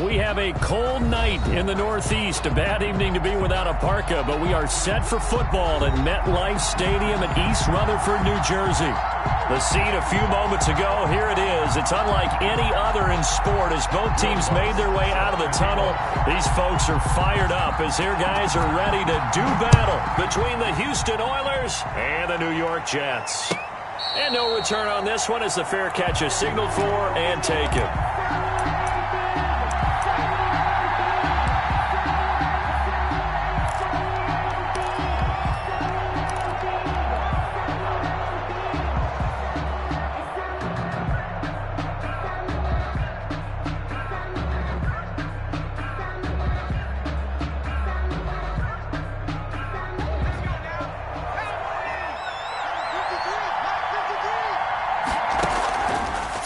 We have a cold night in the Northeast. A bad evening to be without a parka, but we are set for football at MetLife Stadium in East Rutherford, New Jersey. The scene a few moments ago, here it is. It's unlike any other in sport as both teams made their way out of the tunnel. These folks are fired up as their guys are ready to do battle between the Houston Oilers and the New York Jets. And no return on this one as the fair catch is signaled for and taken.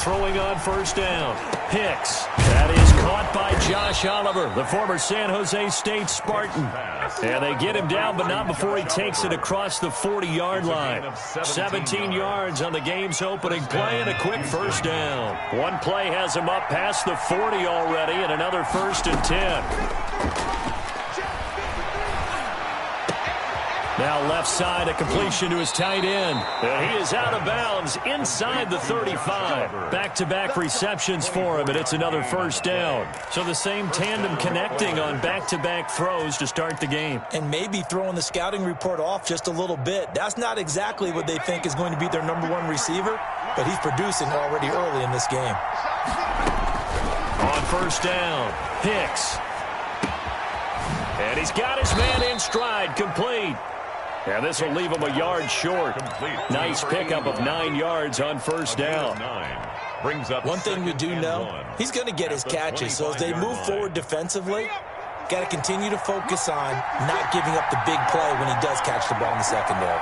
Throwing on first down. Hicks. That is caught by Josh Oliver, the former San Jose State Spartan. And they get him down, but not before he takes it across the 40-yard line. 17 yards on the game's opening play and a quick first down. One play has him up past the 40 already and another 1st and 10. Now left side, a completion to his tight end. And he is out of bounds inside the 35. Back-to-back receptions for him, and it's another first down. So the same tandem connecting on back-to-back throws to start the game. And maybe throwing the scouting report off just a little bit. That's not exactly what they think is going to be their #1 receiver, but he's producing already early in this game. On first down, Hicks. And he's got his man in stride, complete. And this will leave him a yard short. Nice pickup of 9 yards on first down. One thing we do know, he's going to get his catches. So as they move forward defensively, got to continue to focus on not giving up the big play when he does catch the ball in the secondary.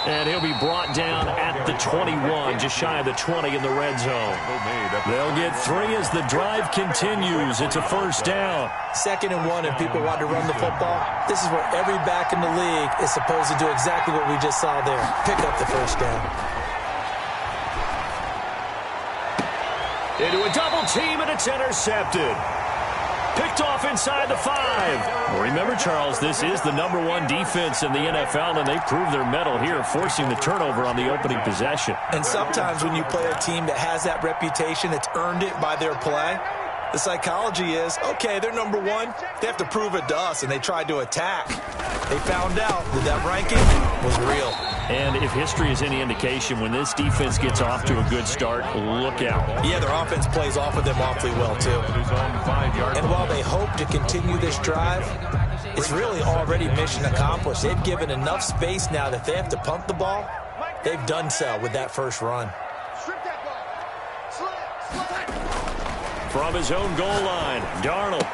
And he'll be brought down at the 21, just shy of the 20 in the red zone. They'll get 3 as the drive continues. It's a first down. 2nd and 1, and people want to run the football. This is where every back in the league is supposed to do exactly what we just saw there. Pick up the first down. Into a double team, and it's intercepted. Picked off inside the 5. Remember, Charles, this is the #1 defense in the NFL, and they prove their mettle here, forcing the turnover on the opening possession. And sometimes when you play a team that has that reputation, that's earned it by their play, the psychology is, okay, they're #1. They have to prove it to us, and they tried to attack. They found out that ranking was real. And if history is any indication, when this defense gets off to a good start, look out. Yeah, their offense plays off of them awfully well, too. And while they hope to continue this drive, it's really already mission accomplished. They've given enough space now that if they have to punt the ball, they've done so with that first run. From his own goal line, Darnold.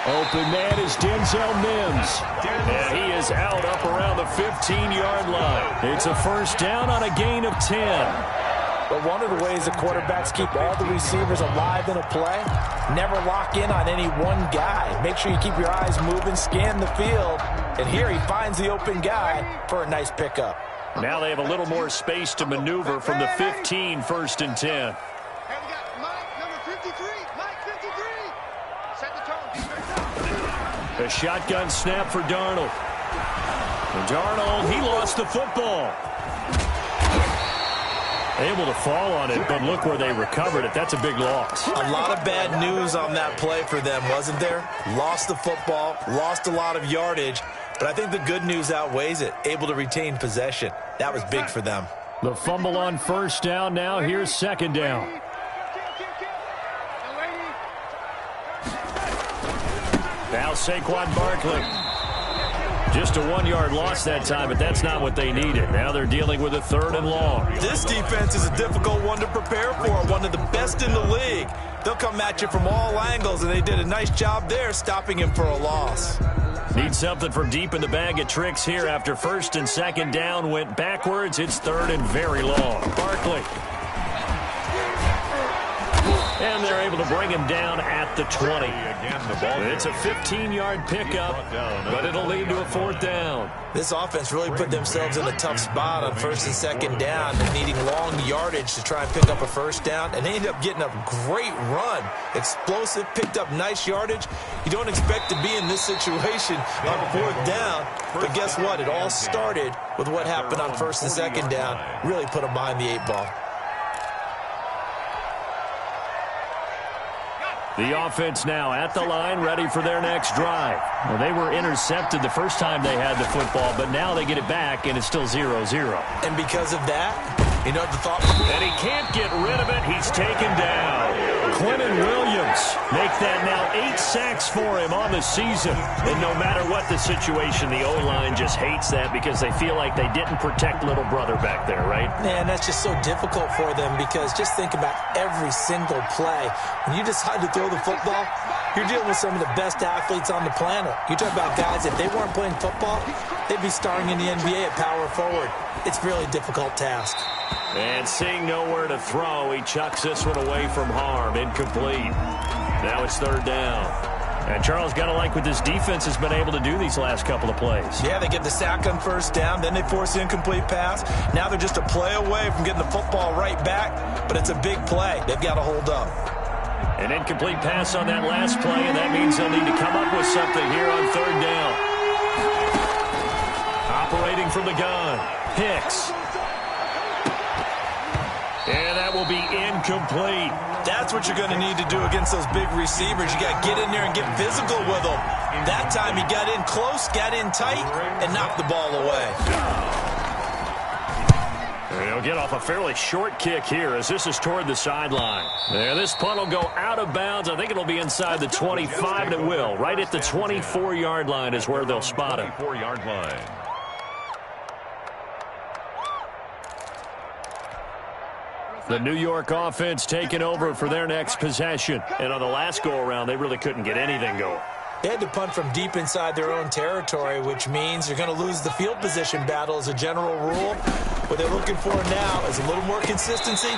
Open man is Denzel Mims. And he is out up around the 15-yard line. It's a first down on a gain of 10. But one of the ways the quarterbacks keep all the receivers alive in a play, never lock in on any one guy. Make sure you keep your eyes moving, scan the field. And here he finds the open guy for a nice pickup. Now they have a little more space to maneuver from the 15, 1st and 10. A shotgun snap for Darnold. And Darnold, he lost the football. Able to fall on it, but look where they recovered it. That's a big loss. A lot of bad news on that play for them, wasn't there? Lost the football, lost a lot of yardage, but I think the good news outweighs it. Able to retain possession. That was big for them. The fumble on first down now. Here's 2nd down. Now Saquon Barkley. Just a 1-yard loss that time, but that's not what they needed. Now they're dealing with a 3rd and long. This defense is a difficult one to prepare for, one of the best in the league. They'll come at you from all angles, and they did a nice job there stopping him for a loss. Need something from deep in the bag of tricks here after 1st and 2nd down went backwards. It's 3rd and very long. Barkley. And they're able to bring him down at the 20. It's a 15-yard pickup, but it'll lead to a 4th down. This offense really put themselves in a tough spot on 1st and 2nd down and needing long yardage to try and pick up a 1st down. And they ended up getting a great run. Explosive, picked up nice yardage. You don't expect to be in this situation on 4th down. But guess what? It all started with what happened on 1st and 2nd down. Really put them behind the 8 ball. The offense now at the line, ready for their next drive. Well, they were intercepted the first time they had the football, but now they get it back, and it's still 0-0. And because of that, you know the thought... And he can't get rid of it. He's taken down. Quentin Williams make that now 8 sacks for him on the season. And no matter what the situation, the O-line just hates that because they feel like they didn't protect little brother back there, right? Man, that's just so difficult for them because just think about every single play. When you decide to throw the football, you're dealing with some of the best athletes on the planet. You talk about guys, if they weren't playing football, they'd be starring in the NBA at power forward. It's really a difficult task. And seeing nowhere to throw, he chucks this one away from harm. Incomplete. Now it's 3rd down. And Charles, got to like what this defense has been able to do these last couple of plays. Yeah, they get the sack on 1st down, then they force the incomplete pass. Now they're just a play away from getting the football right back, but it's a big play. They've got to hold up. An incomplete pass on that last play, and that means they'll need to come up with something here on 3rd down. Operating from the gun, Hicks. And that will be incomplete. That's what you're going to need to do against those big receivers. You got to get in there and get physical with them. That time he got in close, got in tight, and knocked the ball away. He'll get off a fairly short kick here as this is toward the sideline. There, this punt will go out of bounds. I think it'll be inside the 25, and it will. Right at the 24-yard line is where they'll spot him. 24-yard line. The New York offense taking over for their next possession. And on the last go-around, they really couldn't get anything going. They had to punt from deep inside their own territory, which means you're going to lose the field position battle as a general rule. What they're looking for now is a little more consistency,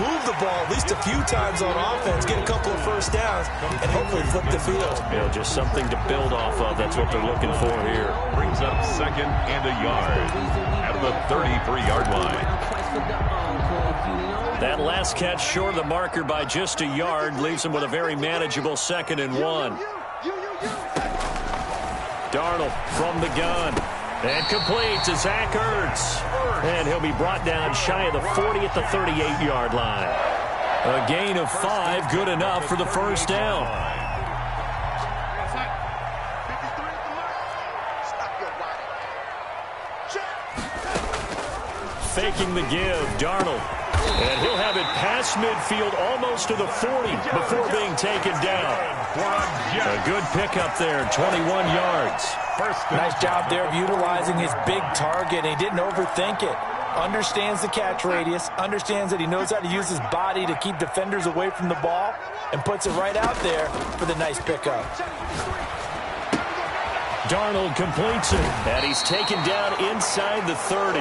move the ball at least a few times on offense, get a couple of 1st downs, and hopefully flip the field. You know, just something to build off of. That's what they're looking for here. Brings up 2nd and a yard at the 33-yard line. That last catch short of the marker by just a yard leaves him with a very manageable 2nd and 1. Darnold from the gun. And complete to Zach Ertz. And he'll be brought down shy of the 40 at the 38-yard line. A gain of 5, good enough for the 1st down. Faking the give, Darnold. And he'll have it past midfield almost to the 40 before being taken down. A good pickup there, 21 yards. Nice job there of utilizing his big target. He didn't overthink it. Understands the catch radius, understands that he knows how to use his body to keep defenders away from the ball, and puts it right out there for the nice pickup. Darnold completes it, and he's taken down inside the 30.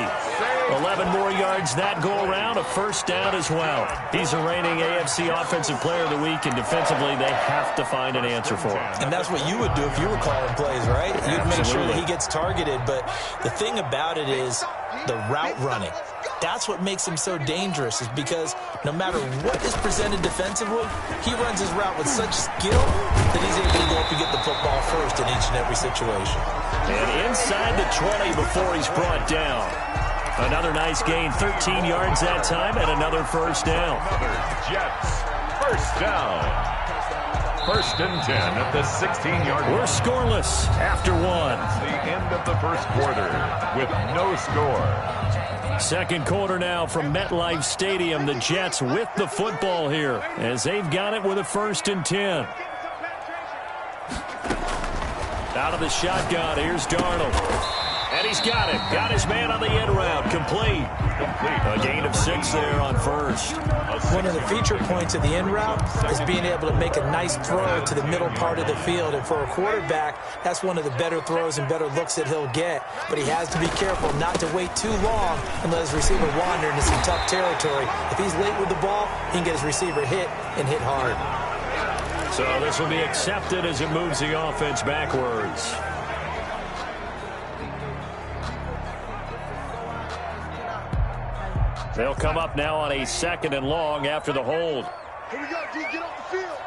11 more yards that go around, a 1st down as well. He's a reigning AFC Offensive Player of the Week, and defensively they have to find an answer for him. And that's what you would do if you were calling plays, right? You'd make sure that he gets targeted, but the thing about it is the route running. That's what makes him so dangerous, is because no matter what is presented defensively, he runs his route with such skill that he's able to go up and get the football first in each and every situation. And inside the 20 before he's brought down. Another nice gain, 13 yards that time, and another 1st down. Jets, 1st down. 1st and 10 at the 16-yard line. We're scoreless after 1. It's the end of the 1st quarter with no score. 2nd quarter now from MetLife Stadium. The Jets with the football here as they've got it with a 1st and 10. Out of the shotgun, here's Darnold. And he's got it. Got his man on the end route. Complete. A gain of 6 there on first. One of the feature points of the end route is being able to make a nice throw to the middle part of the field. And for a quarterback, that's one of the better throws and better looks that he'll get. But he has to be careful not to wait too long and let his receiver wander into some tough territory. If he's late with the ball, he can get his receiver hit and hit hard. So this will be accepted as it moves the offense backwards. They'll come up now on a 2nd and long after the hold. Here we go, D. Get off the field.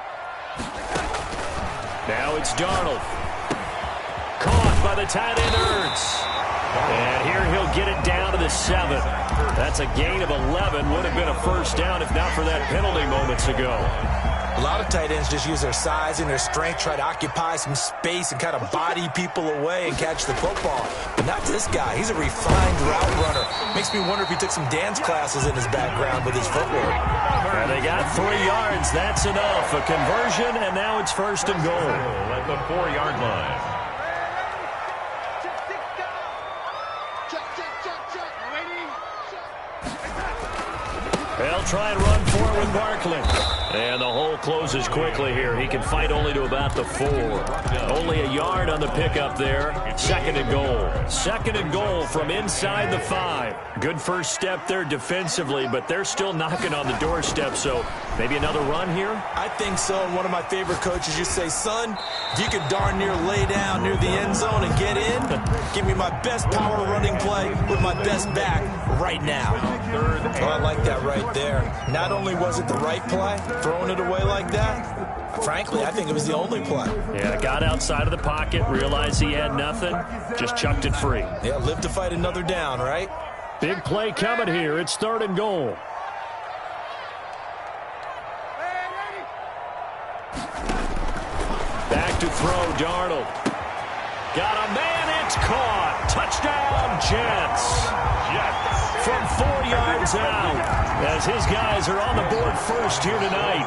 Now it's Darnold. Caught by the tight end Ertz. And here he'll get it down to the 7. That's a gain of 11. Would have been a first down if not for that penalty moments ago. A lot of tight ends just use their size and their strength, try to occupy some space and kind of body people away and catch the football. But not this guy. He's a refined route runner. Makes me wonder if he took some dance classes in his background with his footwork. And they got 3 yards. That's enough. A conversion, and now it's 1st and goal. At the 4-yard line. They'll try and run for it with Barkley. And the hole closes quickly here. He can fight only to about the 4. Only a yard on the pickup there. 2nd and goal. 2nd and goal from inside the 5. Good first step there defensively, but they're still knocking on the doorstep, so maybe another run here? I think so. And one of my favorite coaches used to say, son, if you could darn near lay down near the end zone and get in, give me my best power running play with my best back right now. Oh, I like that right there. Not only was it the right play, throwing it away like that, frankly, I think it was the only play. Yeah, got outside of the pocket, realized he had nothing, just chucked it free. Yeah, live to fight another down, right? Big play coming here. It's 3rd and goal. Back to throw, Darnold. Got a man, it's caught. Touchdown, Jets. From 4 yards out, as his guys are on the board first here tonight.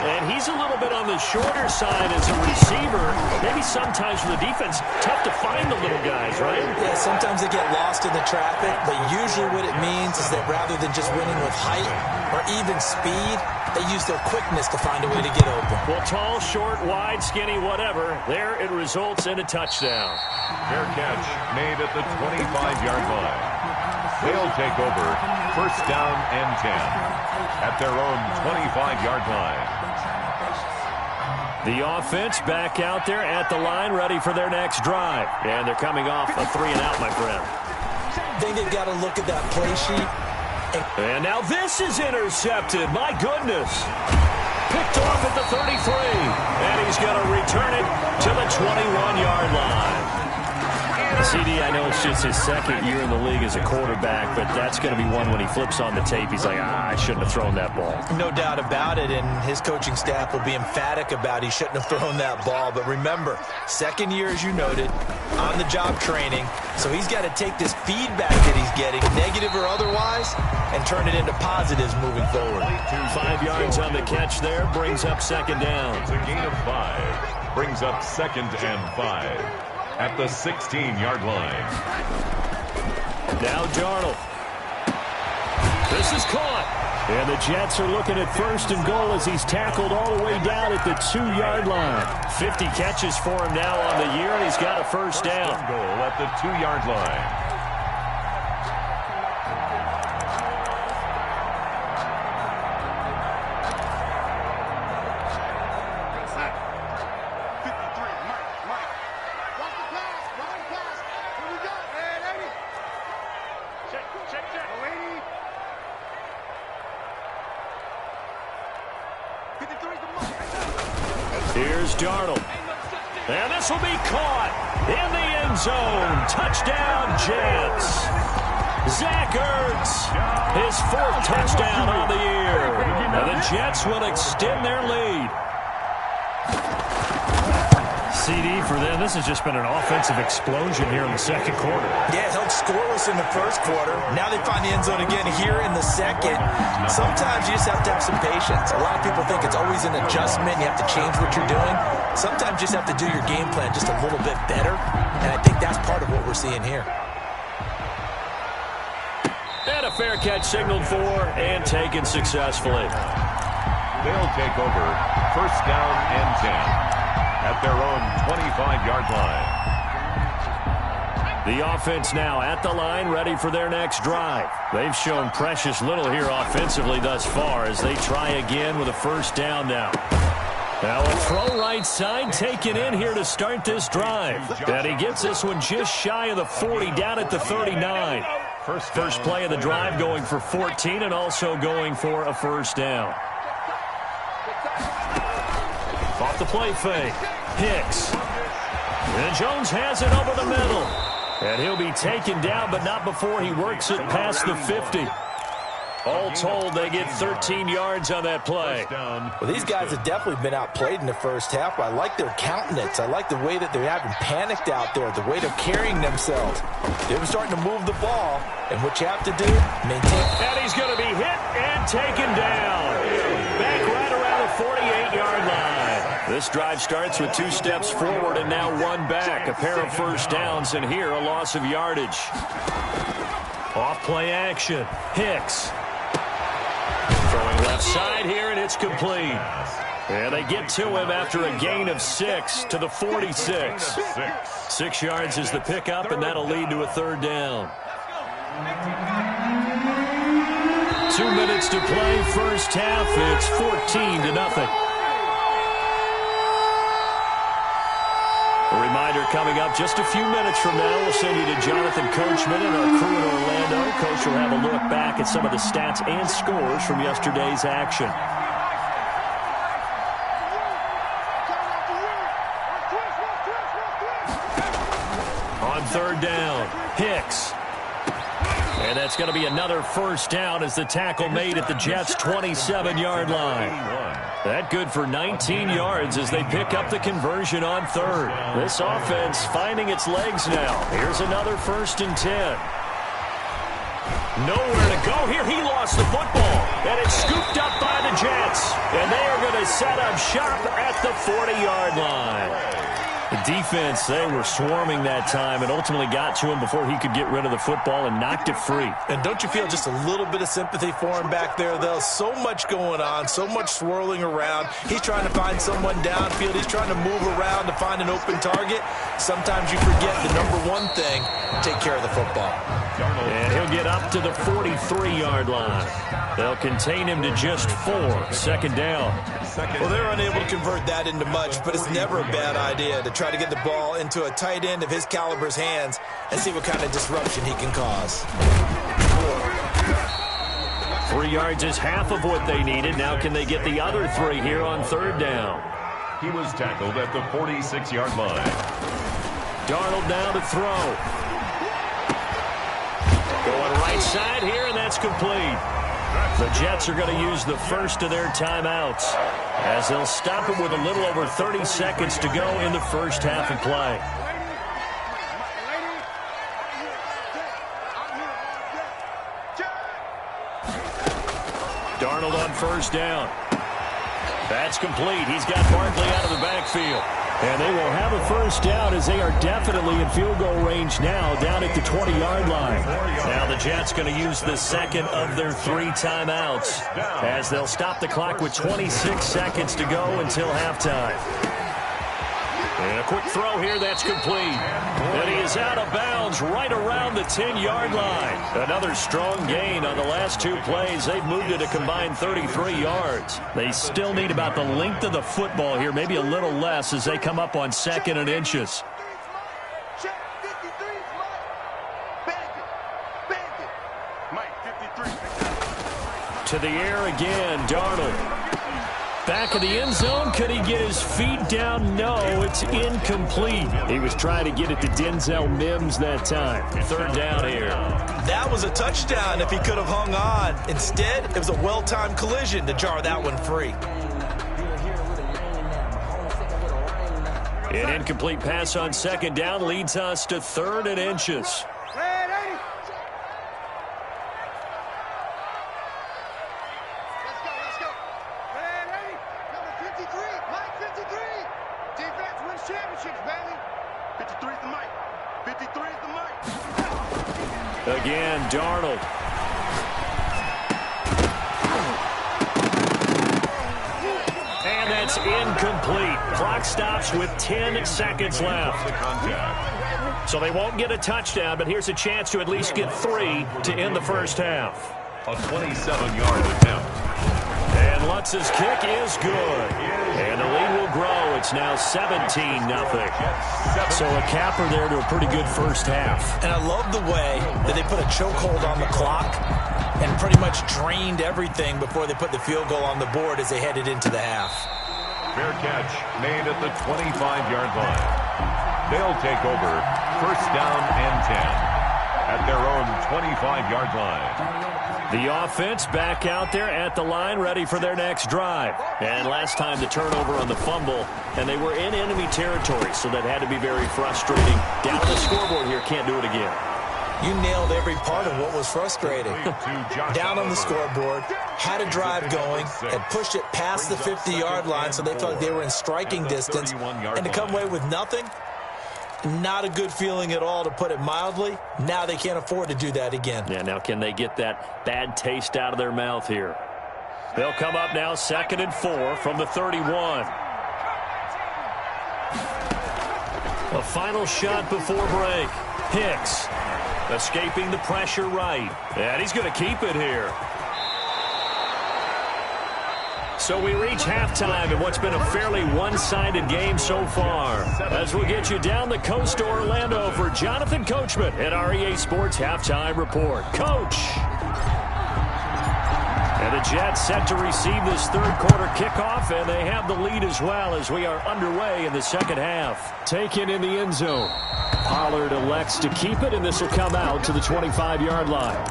And he's a little bit on the shorter side as a receiver. Maybe sometimes for the defense, tough to find the little guys, right? Yeah, sometimes they get lost in the traffic, but usually what it means is that rather than just winning with height or even speed, they use their quickness to find a way to get open. Well, tall, short, wide, skinny, whatever, there it results in a touchdown. Fair catch made at the 25-yard line. They'll take over 1st down and 10 at their own 25-yard line. The offense back out there at the line, ready for their next drive. And they're coming off a 3-and-out, my friend. I think they've got to look at that play sheet. And now this is intercepted. My goodness. Picked off at the 33. And he's going to return it to the 21-yard line. CD, I know it's just his 2nd year in the league as a quarterback, but that's going to be one when he flips on the tape. He's like, I shouldn't have thrown that ball. No doubt about it, and his coaching staff will be emphatic about he shouldn't have thrown that ball. But remember, 2nd year, as you noted, on-the-job training, so he's got to take this feedback that he's getting, negative or otherwise, and turn it into positives moving forward. 5 yards on the catch there, brings up 2nd down. It's a gain of 5, brings up 2nd and 5. At the 16-yard line. Now Darnold. This is caught. And the Jets are looking at 1st and goal as he's tackled all the way down at the 2-yard line. 50 catches for him now on the year, and he's got a 1st down. Goal at the 2-yard line. Here's Darnold. And this will be caught in the end zone. Touchdown, Jets. Zach Ertz, his 4th touchdown on the year. And the Jets will extend their lead. CD, for them, this has just been an offensive explosion here in the 2nd quarter. Yeah, held scoreless in the 1st quarter. Now they find the end zone again here in the 2nd. Sometimes you just have to have some patience. A lot of people think it's always an adjustment. You have to change what you're doing. Sometimes you just have to do your game plan just a little bit better. And I think that's part of what we're seeing here. fair catch signaled for and taken successfully. They'll take over first down and 10 at their own 25-yard line. The offense now at the line, ready for their next drive. They've shown precious little here offensively thus far as they try again with a first down now. Now a throw right side taken in here to start this drive. And he gets this one just shy of the 40, down at the 39. First play of the drive going for 14 and also going for a first down. Off the play fake. Hicks. And Jones has it over the middle. And he'll be taken down, but not before he works it past the 50. All told, they get 13 yards on that play. Well, these guys have definitely been outplayed in the first half. I like their countenance. I like the way that they're having panicked out there, the way they're carrying themselves. They were starting to move the ball, and what you have to do, maintain. And he's going to be hit and taken down. Back right around the 48-yard line. This drive starts with 2 steps forward and now 1 back. A pair of first downs, and here a loss of yardage. Off play action. Hicks. Throwing left side here, and it's complete. And they get to him after a gain of 6 to the 46. 6 yards is the pickup, and that'll lead to a third down. 2 minutes to play, first half. It's 14-0. A reminder coming up just a few minutes from now, we'll send you to Jonathan Coachman and our crew in Orlando. Coach will have a look back at some of the stats and scores from yesterday's action. On third down, Hicks. And that's going to be another first down as the tackle made at the Jets' 27-yard line. That good for 19 yards as they pick up the conversion on third. This offense finding its legs now. Here's another 1st and 10. Nowhere to go here. He lost the football. And it's scooped up by the Jets. And they are going to set up shop at the 40-yard line. The defense, they were swarming that time and ultimately got to him before he could get rid of the football and knocked it free. And don't you feel just a little bit of sympathy for him back there, though? So much going on, so much swirling around. He's trying to find someone downfield. He's trying to move around to find an open target. Sometimes you forget the number one thing, take care of the football. And he'll get up to the 43-yard line. They'll contain him to just 4. Second down. Well, they're unable to convert that into much, but it's never a bad idea to try to get the ball into a tight end of his caliber's hands and see what kind of disruption he can cause. 3 yards is half of what they needed. Now can they get the other 3 here on third down? He was tackled at the 46-yard line. Darnold now to throw. Going right side here, and that's complete. The Jets are going to use the first of their timeouts as they'll stop it with a little over 30 seconds to go in the first half of play. Darnold on first down. That's complete. He's got Barkley out of the backfield. And they will have a first down as they are definitely in field goal range now down at the 20-yard line. Now the Jets going to use the second of their 3 timeouts as they'll stop the clock with 26 seconds to go until halftime. And a quick throw here, that's complete. And he is out of bounds right around the 10-yard line. Another strong gain on the last 2 plays. They've moved it a combined 33 yards. They still need about the length of the football here, maybe a little less as they come up on 2nd and inches. To the air again, Darnold. Back of the end zone, could he get his feet down? No, it's incomplete. He was trying to get it to Denzel Mims that time. Third down here. That was a touchdown if he could have hung on. Instead, it was a well-timed collision to jar that one free. An incomplete pass on 2nd down leads us to 3rd and inches. Again, Darnold. is incomplete. Clock stops with 10 seconds left. So they won't get a touchdown, but here's a chance to at least get 3 to end the first half. A 27-yard attempt. And Lutz's kick is good. And the lead will grow. It's now 17-0. So a capper there to a pretty good first half. And I love the way that they put a chokehold on the clock and pretty much drained everything before they put the field goal on the board as they headed into the half. Fair catch made at the 25-yard line. They'll take over first down and 10 at their own 25-yard line. The offense back out there at the line, ready for their next drive. And last time the turnover on the fumble, and they were in enemy territory, so that had to be very frustrating. Down on the scoreboard here, can't do it again. You nailed every part of what was frustrating. Down on the scoreboard, had a drive going, had pushed it past the 50-yard line so they felt like they were in striking distance, and to come away with nothing, not a good feeling at all, to put it mildly. Now they can't afford to do that again. Yeah, now can they get that bad taste out of their mouth here? They'll come up now 2nd and 4 from the 31. A final shot before break. Hicks escaping the pressure right. And he's going to keep it here. So we reach halftime in what's been a fairly one-sided game so far. As we'll get you down the coast to Orlando for Jonathan Coachman at our EA Sports Halftime Report. Coach! And the Jets set to receive this third-quarter kickoff, and they have the lead as well as we are underway in the second half. Taken in the end zone. Pollard elects to keep it, and this will come out to the 25-yard line.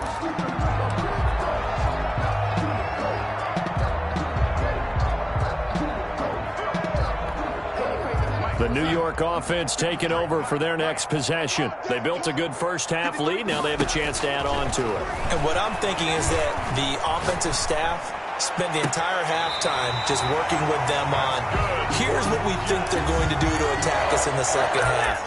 The New York offense taking over for their next possession. They built a good first-half lead. Now they have a chance to add on to it. And what I'm thinking is that the offensive staff spent the entire halftime just working with them on, here's what we think they're going to do to attack us in the second half.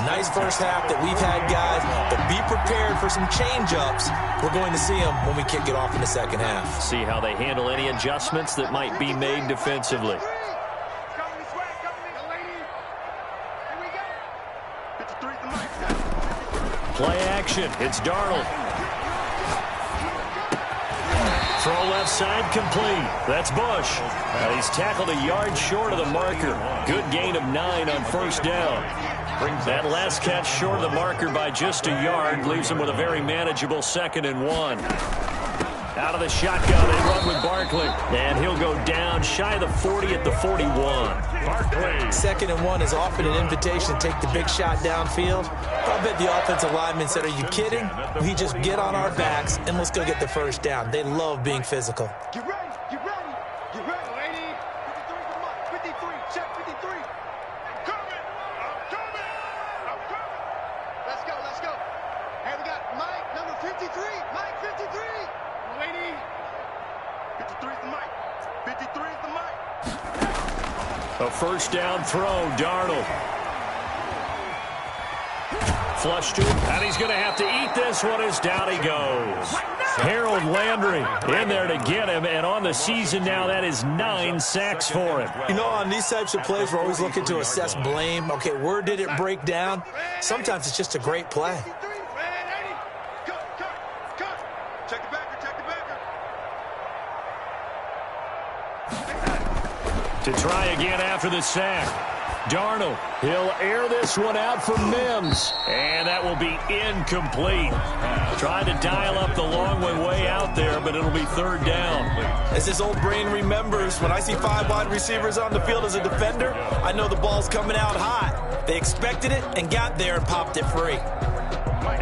Nice first half that we've had, guys, but be prepared for some change-ups. We're going to see them when we kick it off in the second half. See how they handle any adjustments that might be made defensively. Play action. It's Darnold. Throw left side complete. That's Bush. And he's tackled a yard short of the marker. Good gain of 9 on first down. That last catch short of the marker by just a yard leaves him with a very manageable 2nd and 1. Out of the shotgun, they run with Barkley. And he'll go down shy of the 40 at the 41. Barkley. 2nd and 1 is often an invitation to take the big shot downfield. I bet the offensive lineman said, are you kidding? We just get on our backs and let's go get the first down. They love being physical. Get ready, get ready, get ready, lady. 53, check 53. I'm coming, I'm coming, I'm coming. Let's go, let's go. Hey, we got Mike, number 53, Mike 53. Lady, 53 is the mic. 53 is the mic. A first down throw, Darnold. Flush to him, and he's going to have to eat this one as down he goes. Harold Landry in there to get him, and on the season now, that is 9 sacks for him. You know, on these types of plays, we're always looking to assess blame. Okay, where did it break down? Sometimes it's just a great play. Check the backer, check the backer. To try again after the sack. Darnold, he'll air this one out for Mims. And that will be incomplete. Trying to dial up the long one way out there, but it'll be third down. As his old brain remembers, when I see 5 wide receivers on the field as a defender, I know the ball's coming out hot. They expected it and got there and popped it free.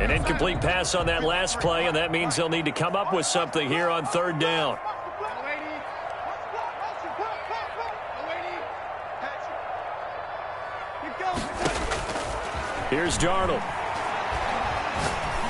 An incomplete pass on that last play, and that means they'll need to come up with something here on third down. Here's Darnold.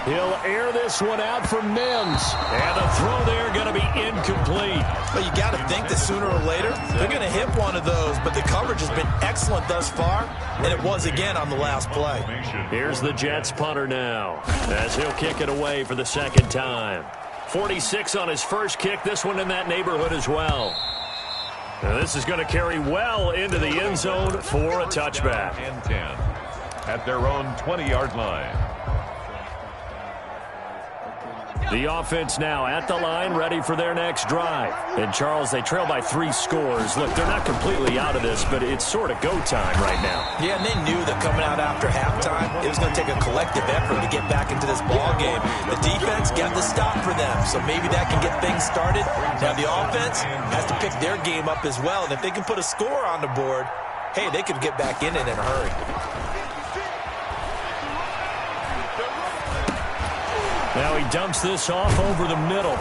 He'll air this one out for Mims. And the throw there going to be incomplete. But you got to think that sooner or later, they're going to hit one of those. But the coverage has been excellent thus far, and it was again on the last play. Here's the Jets punter now, as he'll kick it away for the second time. 46 on his first kick, this one in that neighborhood as well. This is going to carry well into the end zone for a touchback. And 10 at their own 20-yard line. The offense now at the line, ready for their next drive. And, Charles, they trail by 3 scores. Look, they're not completely out of this, but it's sort of go time right now. Yeah, and they knew that coming out after halftime, it was going to take a collective effort to get back into this ball game. The defense got the stop for them, so maybe that can get things started. Now the offense has to pick their game up as well, and if they can put a score on the board, hey, they could get back in it in a hurry. Now he dumps this off over the middle.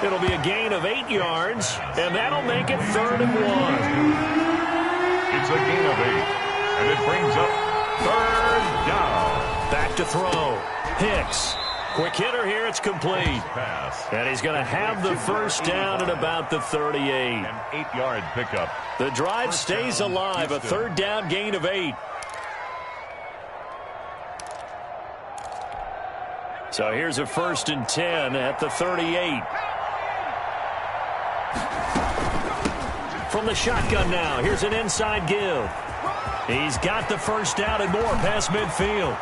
It'll be a gain of 8 yards, and that'll make it 3rd and 1. It's a gain of 8, and it brings up 3rd down. Back to throw. Hicks. Quick hitter here. It's complete. Pass. And he's going to have the first down at about the 38. An 8-yard pickup. The drive stays alive. A 3rd down gain of 8. So here's a 1st and 10 at the 38. From the shotgun now, here's an inside give. He's got the first down and more past midfield.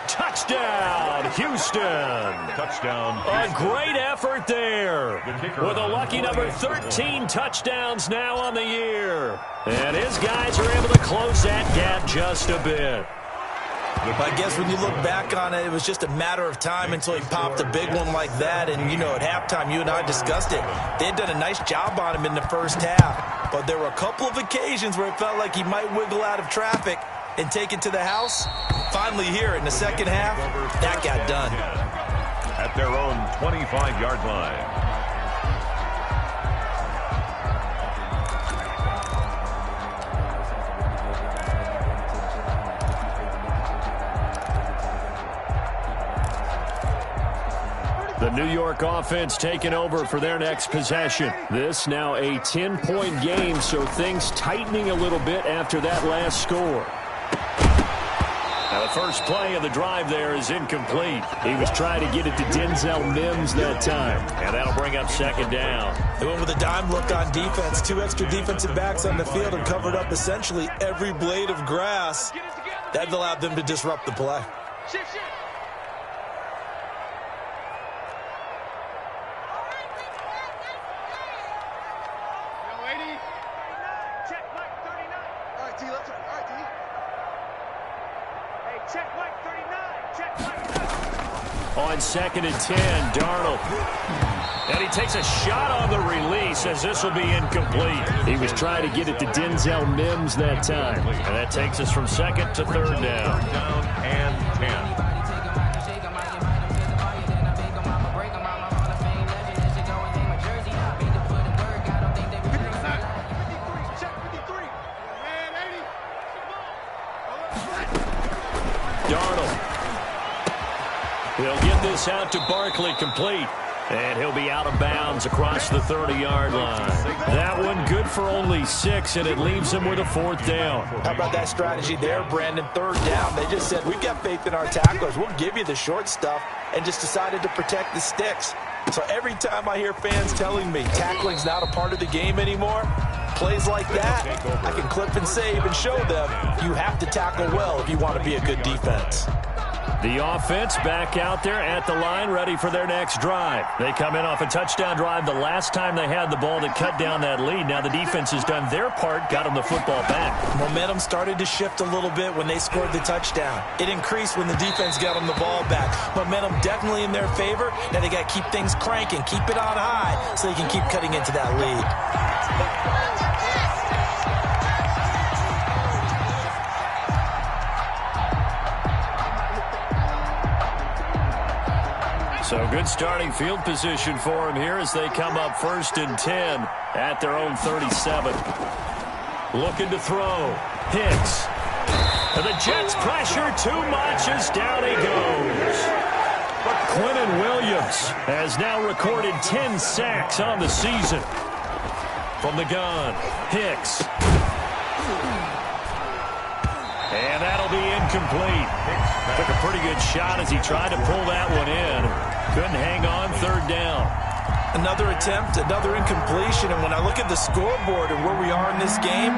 Touchdown, Houston. Touchdown. A great effort there. With a lucky number 13 touchdowns now on the year. And his guys are able to close that gap just a bit. I guess when you look back on it, it was just a matter of time until he popped a big one like that. And, you know, at halftime, you and I discussed it. They had done a nice job on him in the first half. But there were a couple of occasions where it felt like he might wiggle out of traffic and take it to the house. Finally here in the second half, that got done. At their own 25-yard line. The New York offense taking over for their next possession. This now a 10-point game, so things tightening a little bit after that last score. Now the first play of the drive there is incomplete. He was trying to get it to Denzel Mims that time, and that'll bring up 2nd down. They went with a dime look on defense. 2 extra defensive backs on the field and covered up essentially every blade of grass. That allowed them to disrupt the play. Shift. On 2nd and 10, Darnold. And he takes a shot on the release as this will be incomplete. He was trying to get it to Denzel Mims that time. And that takes us from 2nd to 3rd down. 3rd down and 10. He'll get this out to Barkley, complete. And he'll be out of bounds across the 30-yard line. That one good for only 6, and it leaves him with a 4th down. How about that strategy there, Brandon? 3rd down. They just said, we've got faith in our tacklers. We'll give you the short stuff, and just decided to protect the sticks. So every time I hear fans telling me tackling's not a part of the game anymore, plays like that, I can clip and save and show them you have to tackle well if you want to be a good defense. The offense back out there at the line, ready for their next drive. They come in off a touchdown drive the last time they had the ball to cut down that lead. Now the defense has done their part, got them the football back. Momentum started to shift a little bit when they scored the touchdown. It increased when the defense got them the ball back. Momentum definitely in their favor. Now they got to keep things cranking, keep it on high so they can keep cutting into that lead. So good starting field position for him here as they come up 1st and 10 at their own 37. Looking to throw. Hicks. And the Jets pressure too much as down he goes. But Quinnen Williams has now recorded 10 sacks on the season. From the gun, Hicks. And that'll be incomplete. Took a pretty good shot as he tried to pull that one in. Couldn't hang on, 3rd down. Another attempt, another incompletion, and when I look at the scoreboard and where we are in this game,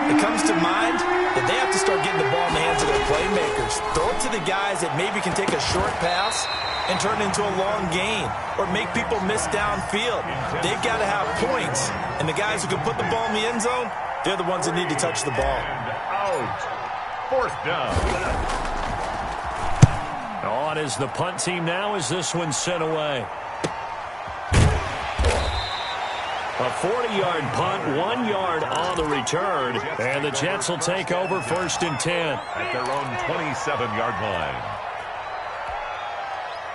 it comes to mind that they have to start getting the ball in the hands of their playmakers. Throw it to the guys that maybe can take a short pass and turn it into a long gain or make people miss downfield. They've got to have points, and the guys who can put the ball in the end zone, they're the ones that need to touch the ball. Out. Fourth down. On is the punt team now as this one's sent away. A 40-yard punt, 1 yard on the return, and the Jets will take over 1st and 10. At their own 27-yard line.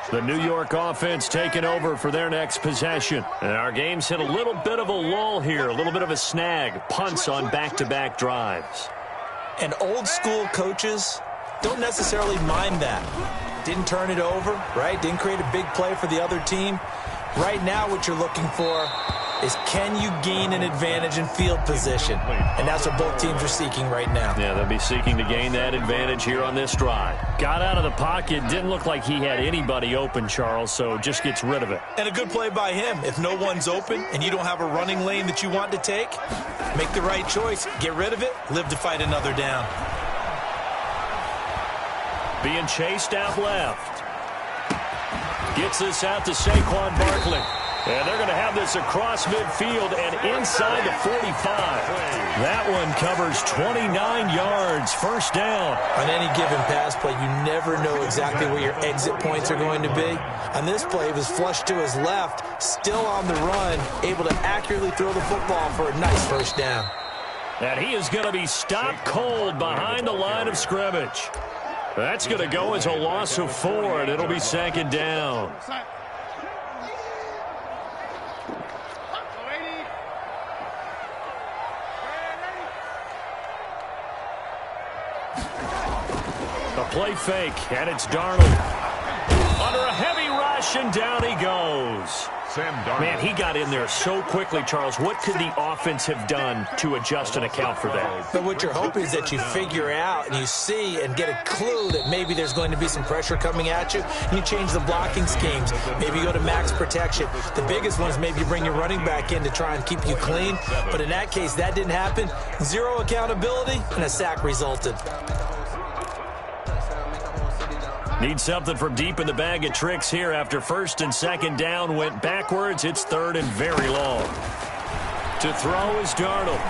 The New York offense taking over for their next possession. And our game's hit a little bit of a lull here, a little bit of a snag. Punts on back-to-back drives. And old-school coaches don't necessarily mind that. Didn't turn it over, right? Didn't create a big play for the other team. Right now what you're looking for is can you gain an advantage in field position? And that's what both teams are seeking right now. Yeah, they'll be seeking to gain that advantage here on this drive. Got out of the pocket, didn't look like he had anybody open, Charles, so just gets rid of it. And a good play by him. If no one's open and you don't have a running lane that you want to take, make the right choice. Get rid of it, live to fight another down. Being chased out left. Gets this out to Saquon Barkley. And they're going to have this across midfield and inside the 45. That one covers 29 yards. First down. On any given pass play, you never know exactly where your exit points are going to be. On this play, it was flushed to his left, still on the run, able to accurately throw the football for a nice first down. And he is going to be stopped cold behind the line of scrimmage. That's going to go as a loss of 4, and it'll be 2nd down. A play fake, and it's Darnold. Under a heavy rush, and down he goes. Sam Darnold. Man, he got in there so quickly, Charles. What could the offense have done to adjust and account for that? But what you're hoping is that you figure out and you see and get a clue that maybe there's going to be some pressure coming at you, and you change the blocking schemes. Maybe you go to max protection. The biggest one is maybe you bring your running back in to try and keep you clean. But in that case, that didn't happen. Zero accountability, and a sack resulted. Need something from deep in the bag of tricks here after 1st and 2nd down went backwards. It's 3rd and very long. To throw is Darnold.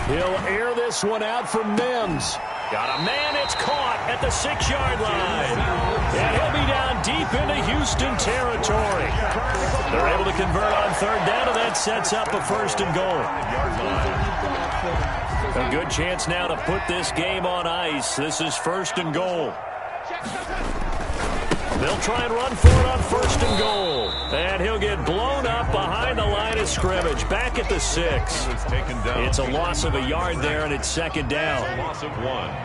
He'll air this one out for Mims. Got a man, it's caught at the 6-yard line. And he'll be down deep into Houston territory. They're able to convert on 3rd down, and that sets up a 1st and goal. A good chance now to put this game on ice. This is 1st and goal. They'll try and run for it on 1st and goal. And he'll get blown up behind the line of scrimmage. Back at the 6. It's a loss of a yard there, and it's 2nd down. Loss of 1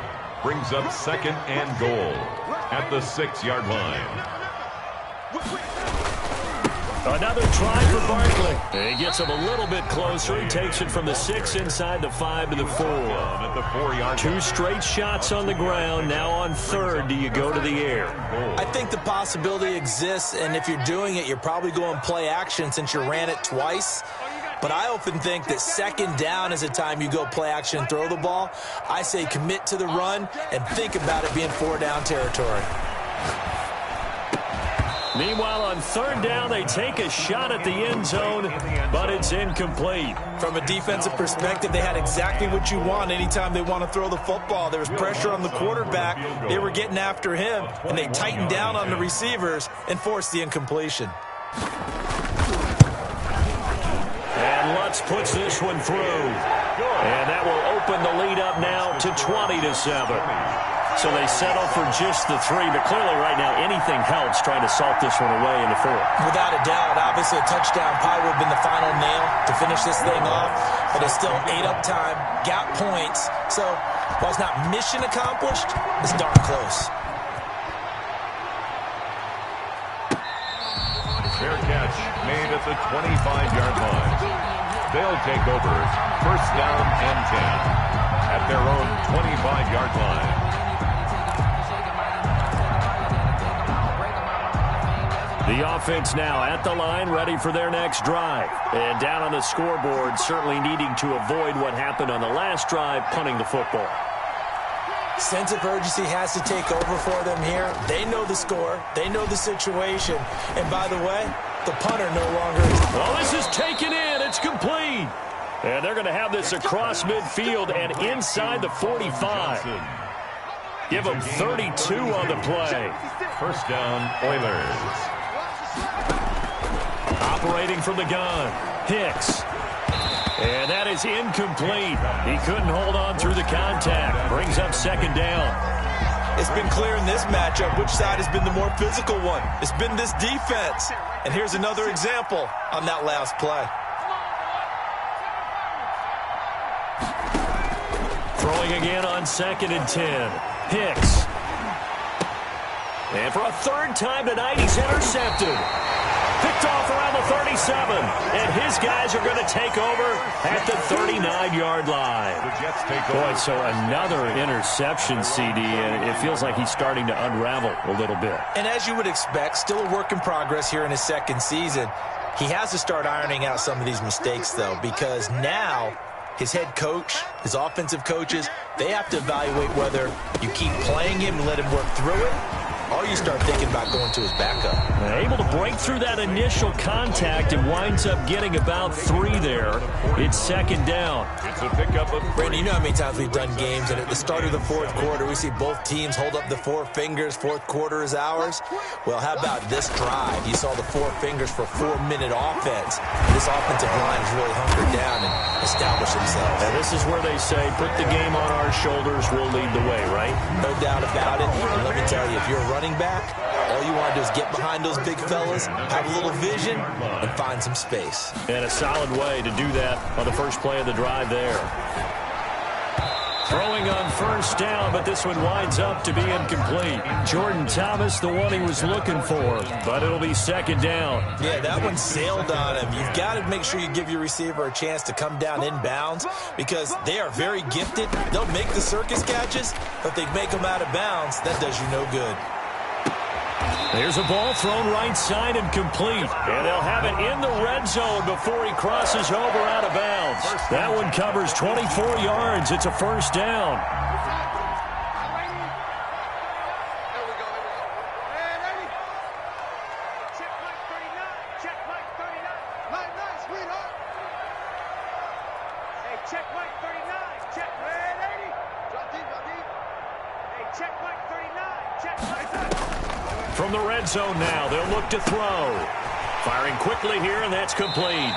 brings up 2nd and goal at the 6-yard line. Another try for Barkley. He gets him a little bit closer. He takes it from the 6 inside the 5 to the 4. At the 4-yard 2 straight shots on the ground. Now on 3rd, do you go to the air? I think the possibility exists, and if you're doing it, you're probably going play action since you ran it twice. But I often think that 2nd down is a time you go play action and throw the ball. I say commit to the run and think about it being 4-down territory. Meanwhile, on 3rd down, they take a shot at the end zone, but it's incomplete. From a defensive perspective, they had exactly what you want anytime they want to throw the football. There was pressure on the quarterback. They were getting after him, and they tightened down on the receivers and forced the incompletion. And Lutz puts this one through. And that will open the lead up now to 20-7. So they settle for just the 3, but clearly right now anything helps trying to salt this one away in the 4th. Without a doubt, obviously a touchdown probably would have been the final nail to finish this thing off, but it's still ate-up time, got points, so while it's not mission accomplished, it's darn close. Fair catch made at the 25-yard line. They'll take over 1st down and 10 at their own 25-yard line. The offense now at the line, ready for their next drive. And down on the scoreboard, certainly needing to avoid what happened on the last drive, punting the football. Sense of urgency has to take over for them here. They know the score. They know the situation. And by the way, the punter no longer is. Well, this is taken in. It's complete. And they're going to have this across midfield and inside the 45. Give them 32 on the play. First down, Oilers. Operating from the gun, Hicks. And that is incomplete. He couldn't hold on through the contact. Brings up second down. It's been clear in this matchup which side has been the more physical one. It's been this defense. And here's another example on that last play. Throwing again on 2nd and 10. Hicks. And for a third time tonight, he's intercepted. Picked off around the 37. And his guys are going to take over at the 39-yard line. The Jets take over. Boy, so another interception, CD, and it feels like he's starting to unravel a little bit. And as you would expect, still a work in progress here in his second season. He has to start ironing out some of these mistakes, though, because now his head coach, his offensive coaches, they have to evaluate whether you keep playing him and let him work through it, or you start thinking about going to his backup. Able to break through that initial contact and winds up getting about 3 there. It's second down. It's a pickup of 3. Brandon, you know how many times we've done games, and at the start of the fourth quarter, we see both teams hold up the 4 fingers, fourth quarter is ours. Well, how about this drive? You saw the 4 fingers for 4-minute offense. This offensive line has really hunkered down and established themselves. And this is where they say, put the game on our shoulders, we'll lead the way, right? No doubt about it. And let me tell you, if you're a running back, all you want to do is get behind those big fellas, have a little vision, and find some space. And a solid way to do that on the first play of the drive there. Throwing on first down, but this one winds up to be incomplete. Jordan Thomas, the one he was looking for, but it'll be second down. Yeah, that one sailed on him. You've got to make sure you give your receiver a chance to come down inbounds because they are very gifted. They'll make the circus catches, but if they make them out of bounds, that does you no good. There's a ball thrown right side and complete. And they'll have it in the red zone before he crosses over out of bounds. That one covers 24 yards. It's a first down. From the red zone now, they'll look to throw. Firing quickly here, and that's complete.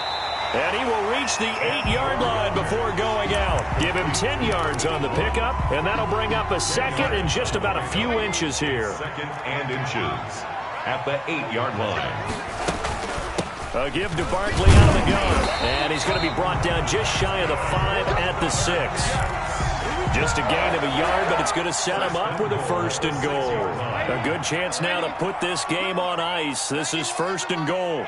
And he will reach the 8-yard line before going out. Give him 10 yards on the pickup, and that'll bring up a second and just about a few inches here. Second and inches at the 8-yard line. A give to Barkley out of the gun. And he's going to be brought down just shy of the 5 at the 6. Just a gain of a yard, but it's going to set him up with a first and goal. A good chance now to put this game on ice. This is first and goal.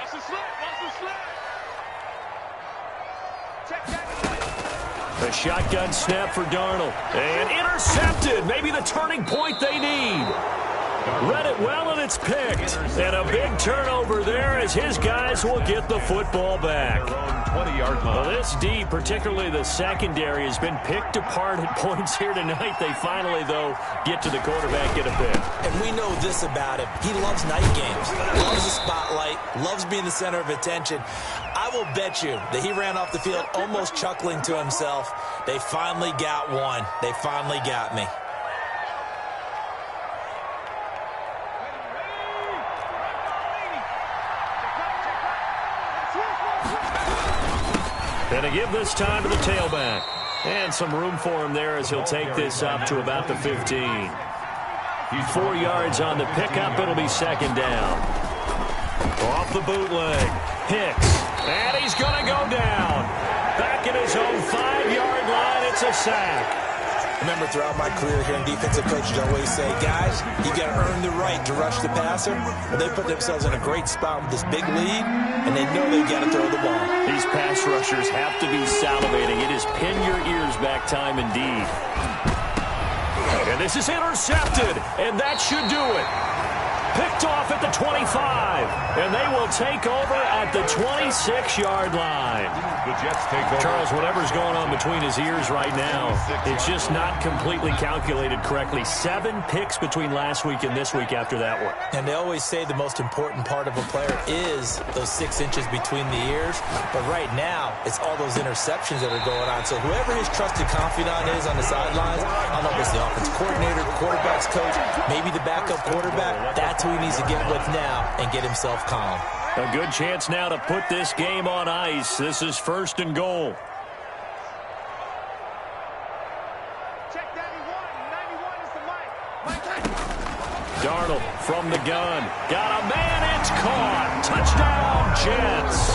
A shotgun snap for Darnold. And intercepted. Maybe the turning point they need. Read it well, and it's picked. And a big turnover there as his guys will get the football back. 20-yard line. Well, this D, particularly the secondary, has been picked apart at points here tonight. They finally, though, get to the quarterback, get a pick. And we know this about him. He loves night games, loves the spotlight, loves being the center of attention. I will bet you that he ran off the field almost chuckling to himself. They finally got one. They finally got me. And a give this time to the tailback. And some room for him there as he'll take this up to about the 15. 4 yards on the pickup. It'll be second down. Off the bootleg. Hicks. And he's going to go down. Back in his own 5-yard line. It's a sack. Remember, throughout my career here in defensive coaches, I always say, guys, you got to earn the right to rush the passer. And they put themselves in a great spot with this big lead, and they know they've got to throw the ball. These pass rushers have to be salivating. It is pin your ears back time indeed. And this is intercepted, and that should do it. Picked off at the 25. And they will take over at the 26-yard line. The Jets take over. Charles, whatever's going on between his ears right now, it's just not completely calculated correctly. 7 picks between last week and this week after that one. And they always say the most important part of a player is those 6 inches between the ears. But right now, it's all those interceptions that are going on. So whoever his trusted confidant is on the sidelines, I don't know if it's the offense coordinator, the quarterback's coach, maybe the backup quarterback, that's who he needs to get with now and get himself calm. A good chance now to put this game on ice. This is 1st and goal. Check 91 is the mic. Darnold from the gun. Got a man, it's caught. Touchdown, Jets.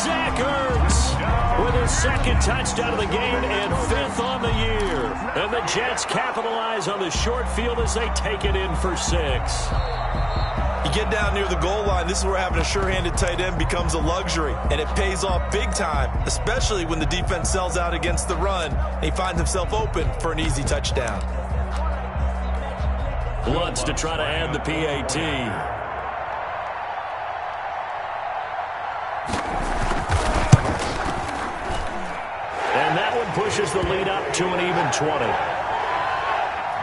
Zach Ertz with his 2nd touchdown of the game and 5th on the year. And the Jets capitalize on the short field as they take it in for 6. You get down near the goal line, this is where having a sure-handed tight end becomes a luxury, and it pays off big time, especially when the defense sells out against the run, and he finds himself open for an easy touchdown. Lutz to try to add the PAT. And that one pushes the lead up to an even 20.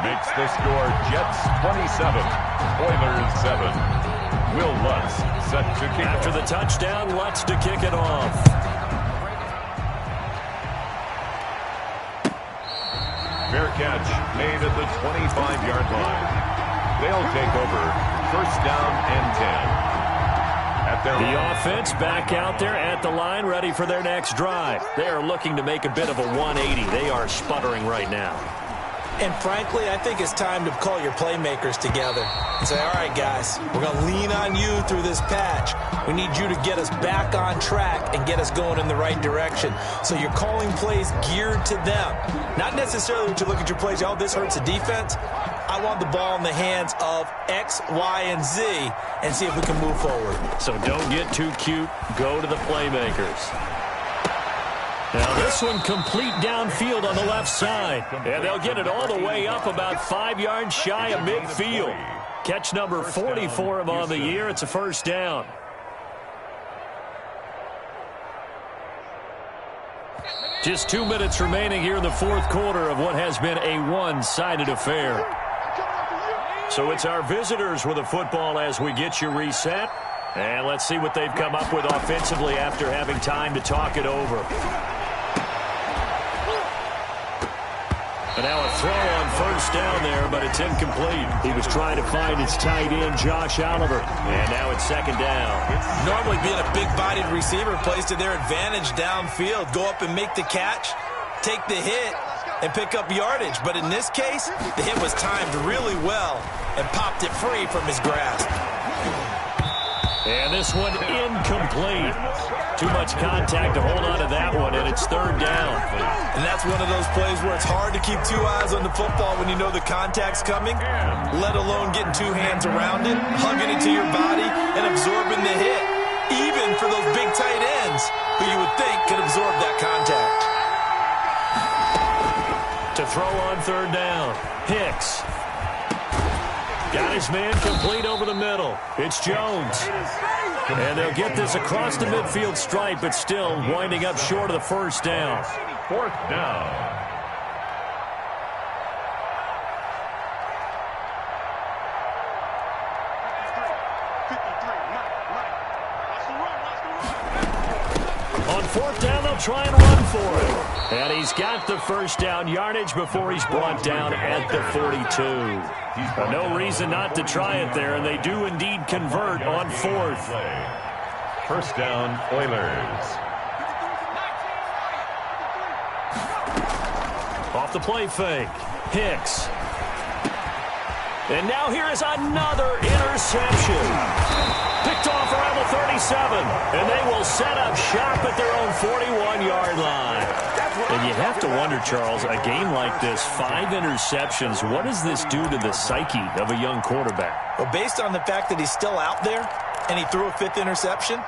Makes the score Jets 27, Oilers 7. Will Lutz set to kick After off. the touchdown, Lutz to kick it off. Fair catch made at the 25-yard line. They'll take over 1st down and 10. At their The offense back out there at the line, ready for their next drive. They are looking to make a bit of a 180. They are sputtering right now. And frankly, I think it's time to call your playmakers together and say, all right, guys, we're going to lean on you through this patch. We need you to get us back on track and get us going in the right direction. So you're calling plays geared to them. Not necessarily when you look at your plays, oh, this hurts the defense. I want the ball in the hands of X, Y, and Z and see if we can move forward. So don't get too cute. Go to the playmakers. Now this one complete downfield on the left side. And they'll get it all the way up about 5 yards shy of midfield. Catch number 40 for him on the year. It's a 1st down. Just 2 minutes remaining here in the 4th quarter of what has been a one-sided affair. So it's our visitors with the football as we get you reset. And let's see what they've come up with offensively after having time to talk it over. And now a throw on 1st down there, but it's incomplete. He was trying to find his tight end, Josh Oliver. And now it's 2nd down. Normally being a big-bodied receiver plays to their advantage downfield. Go up and make the catch, take the hit, and pick up yardage. But in this case, the hit was timed really well and popped it free from his grasp. And this one incomplete. Too much contact to hold on to that one, and it's 3rd down. And that's one of those plays where it's hard to keep 2 eyes on the football when you know the contact's coming, let alone getting 2 hands around it, hugging it to your body, and absorbing the hit, even for those big tight ends who you would think could absorb that contact. To throw on 3rd down, Hicks. Got his man complete over the middle. It's Jones. And they'll get this across the midfield stripe, but still winding up short of the 1st down. 4th down. On 4th down, they'll try and run for it. And he's got the 1st down yardage before he's brought down at the 42. No reason not to try it there, and they do indeed convert on 4th. 1st down, Oilers. Off the play fake, Hicks. And now here is another interception. Picked off around the 37, and they will set up shop at their own 41-yard line. And you have to wonder, Charles, a game like this, 5 interceptions, what does this do to the psyche of a young quarterback? Well, based on the fact that he's still out there and he threw a 5th interception,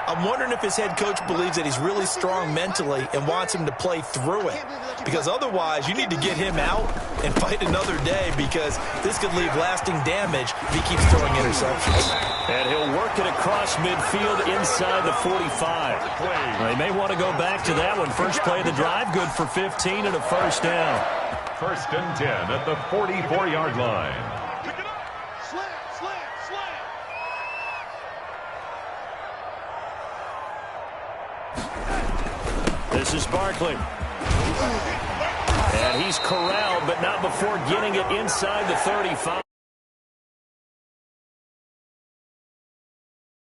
I'm wondering if his head coach believes that he's really strong mentally and wants him to play through it. Because otherwise, you need to get him out and fight another day, because this could leave lasting damage if he keeps throwing interceptions. And he'll work it across midfield inside the 45. They may want to go back to that one. First play of the drive, good for 15 and a first down. 1st and 10 at the 44-yard line. Pick it up. Slam, slam, slam. This is Barkley. And he's corralled, but not before getting it inside the 35.